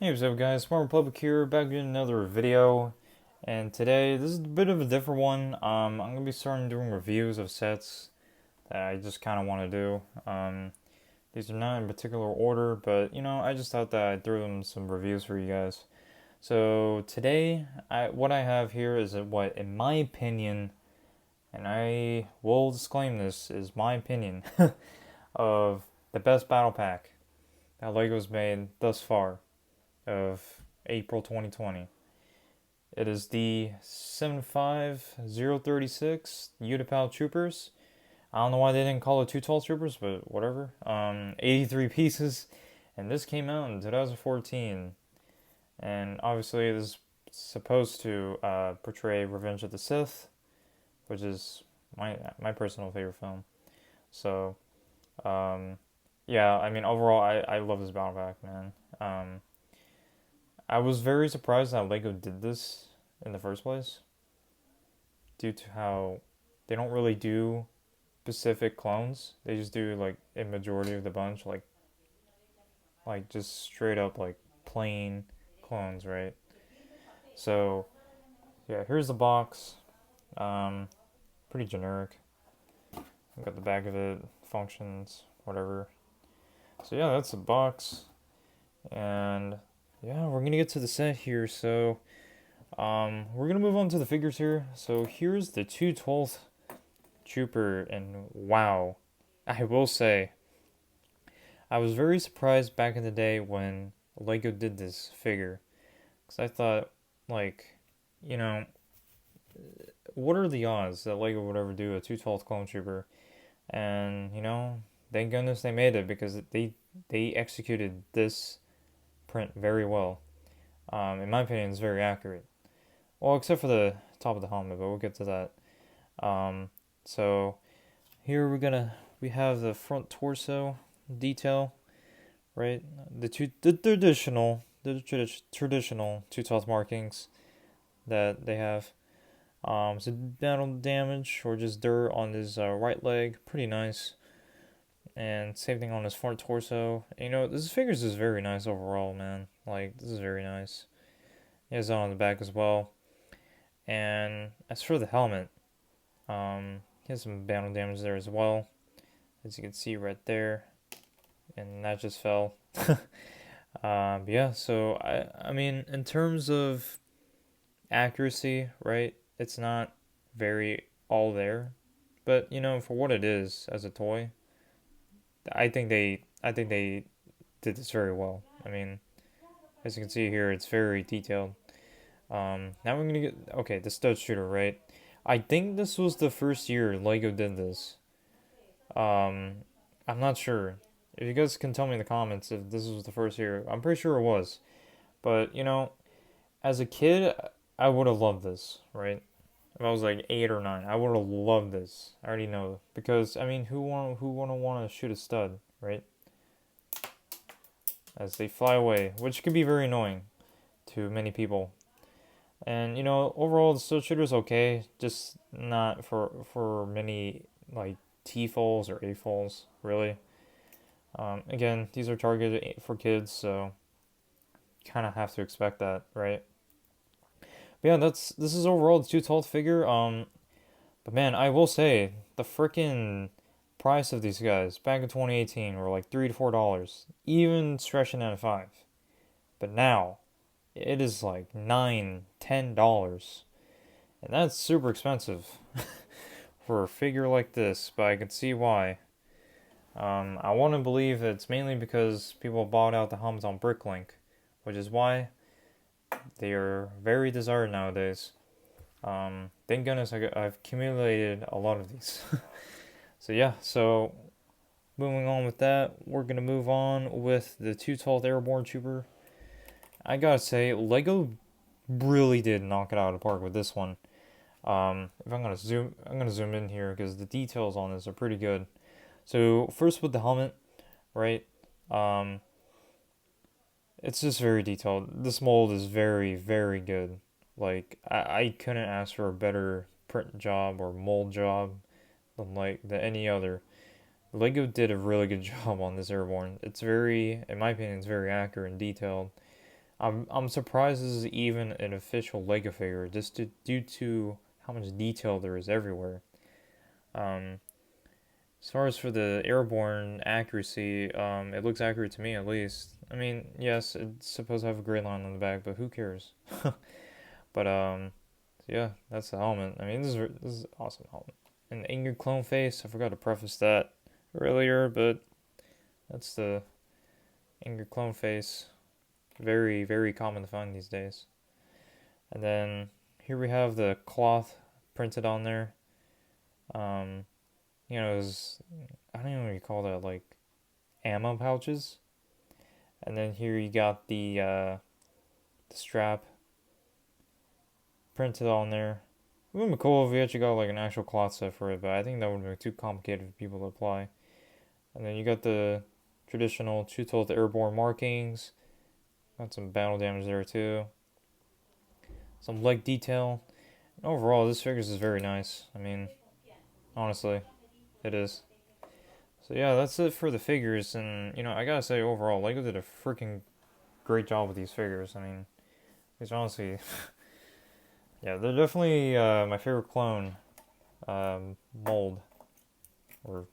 Hey, what's up guys, Smart Republic here, back with another video, and today, this is a bit of a different one. I'm going to be starting doing reviews of sets that I just kind of want to do. These are not in particular order, but, I just thought that I'd throw them some reviews for you guys. So, today, what I have here is what, in my opinion, and I will disclaim this, is my opinion, of the best battle pack that LEGO's made thus far of April 2020. It is the 75036 Utapau Troopers. I don't know why they didn't call it two tall troopers, but whatever. 83 pieces, and this came out in 2014. And obviously, this is supposed to portray Revenge of the Sith, which is my personal favorite film. So, yeah, I mean, overall, I love this battle pack, man. I was very surprised that LEGO did this in the first place, due to how they don't really do specific clones. They just do like a majority of the bunch, like just straight up like plain clones, right? So yeah, here's the box. Um, Pretty generic. I've got the back of it, functions, whatever. So yeah, that's the box, and yeah, we're gonna get to the set here. So we're gonna move on to the figures here. So here's the 212th Trooper, and wow, I will say, I was very surprised back in the day when Lego did this figure, because I thought, like, you know, what are the odds that Lego would ever do a 212th Clone Trooper? And thank goodness they made it, because they executed this print very well. In my opinion, it's very accurate. Well, except for the top of the helmet, but we'll get to that. So here we have the front torso detail, right? The traditional two-tooth markings that they have. So battle damage or just dirt on his right leg, pretty nice. And same thing on his front torso. This figures is very nice overall, man. Like, this is very nice. He has that on the back as well. And as for the helmet, he has some battle damage there as well, as you can see right there, and that just fell. Yeah, so I mean, in terms of accuracy, right, it's not very all there, but for what it is as a toy, I think they did this very well. I mean, as you can see here, it's very detailed. Now we're gonna get, okay, the stud shooter, right? I think this was the first year Lego did this. I'm not sure. If you guys can tell me in the comments if this was the first year, I'm pretty sure it was. But as a kid, I would have loved this, right? If I was like 8 or 9, I would have loved this. I already know, because I mean, who wanna shoot a stud, right? As they fly away, which could be very annoying to many people. And overall, the stud shooter is okay, just not for many like T-falls or A-falls, really. Again, these are targeted for kids, so kind of have to expect that, right? But yeah, this is overall the 212th figure. But man, I will say the freaking price of these guys back in 2018 were like $3 to $4, even stretching at 5. But now it is like $9, $10, and that's super expensive for a figure like this. But I can see why. I want to believe it's mainly because people bought out the hums on Bricklink, which is why they are very desired nowadays. Thank goodness I've accumulated a lot of these. So yeah, so moving on with that, we're gonna move on with the 212th Airborne Trooper. I gotta say, Lego really did knock it out of the park with this one. If I'm gonna zoom in here because the details on this are pretty good. So first with the helmet, right? It's just very detailed. This mold is very, very good. Like, I couldn't ask for a better print job or mold job than any other. Lego did a really good job on this airborne. It's very, in my opinion, it's very accurate and detailed. I'm surprised this is even an official Lego figure, just due to how much detail there is everywhere. Um, as far as for the airborne accuracy, it looks accurate to me at least. I mean, yes, it's supposed to have a gray line on the back, but who cares? But yeah, that's the helmet. I mean, this is an awesome helmet. And the Ingrid clone face, I forgot to preface that earlier, but that's the Ingrid clone face. Very, very common to find these days. And then here we have the cloth printed on there. Um, I don't even know what you call that, like ammo pouches. And then here you got the strap printed on there. It would be cool if we actually got like an actual cloth set for it, but I think that would be too complicated for people to apply. And then you got the traditional two-toed airborne markings. Got some battle damage there too. Some leg detail. And overall, this figure is very nice. I mean, honestly, it is. So yeah, that's it for the figures. And I gotta say, overall, Lego did a freaking great job with these figures. I mean, these honestly, yeah, they're definitely my favorite clone mold, or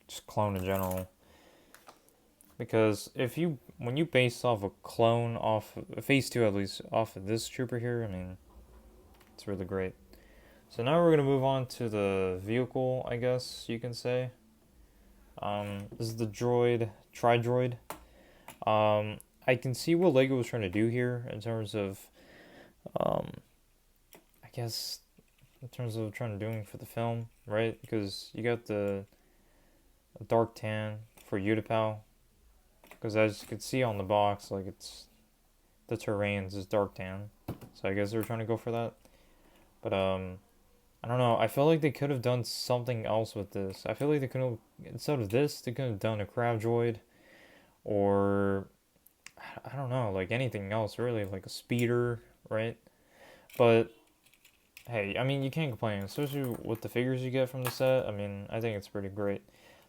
just clone in general. Because when you base off a clone off phase 2 at least off of this trooper here, I mean, it's really great. So now we're gonna move on to the vehicle, I guess you can say. This is the tri-droid. I can see what Lego was trying to do here in terms of, I guess, in terms of trying to doing for the film, right? Because you got the dark tan for Utapau. Because as you can see on the box, like the terrains is dark tan, so I guess they're trying to go for that. But I don't know. I feel like they could have done something else with this. I feel like they could have, instead of this, they could have done a crab droid, or I don't know, like anything else really, like a speeder, right? But hey, I mean, you can't complain, especially with the figures you get from the set. I mean, I think it's pretty great.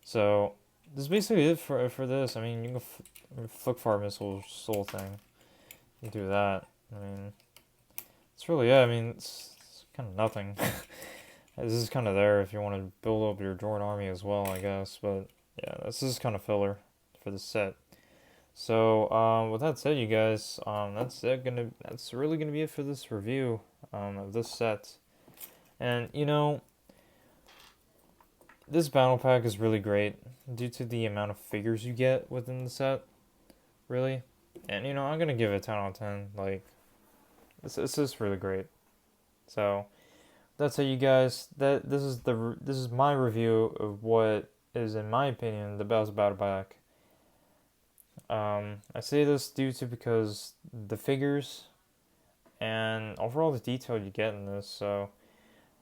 So this is basically it for this. I mean, you can flick fire missile soul thing. You can do that. I mean, it's really, yeah. I mean, it's kind of nothing. This is kind of there if you want to build up your droid army as well, I guess. But yeah, this is kind of filler for the set. So with that said, you guys, that's really gonna be it for this review of this set. And this battle pack is really great due to the amount of figures you get within the set, really. And I'm gonna give it a 10 out of 10. Like, this is really great. So that's it, you guys. This is my review of what is, in my opinion, the best Battlepack. I say this because the figures and overall the detail you get in this. So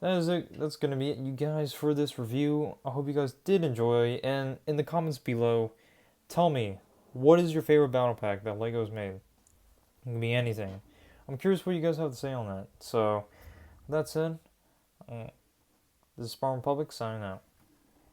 that is it. That's gonna be it, you guys, for this review. I hope you guys did enjoy. And in the comments below, tell me, what is your favorite battle pack that Lego's made? It can be anything. I'm curious what you guys have to say on that. So that's it. This is Spartan Public signing out.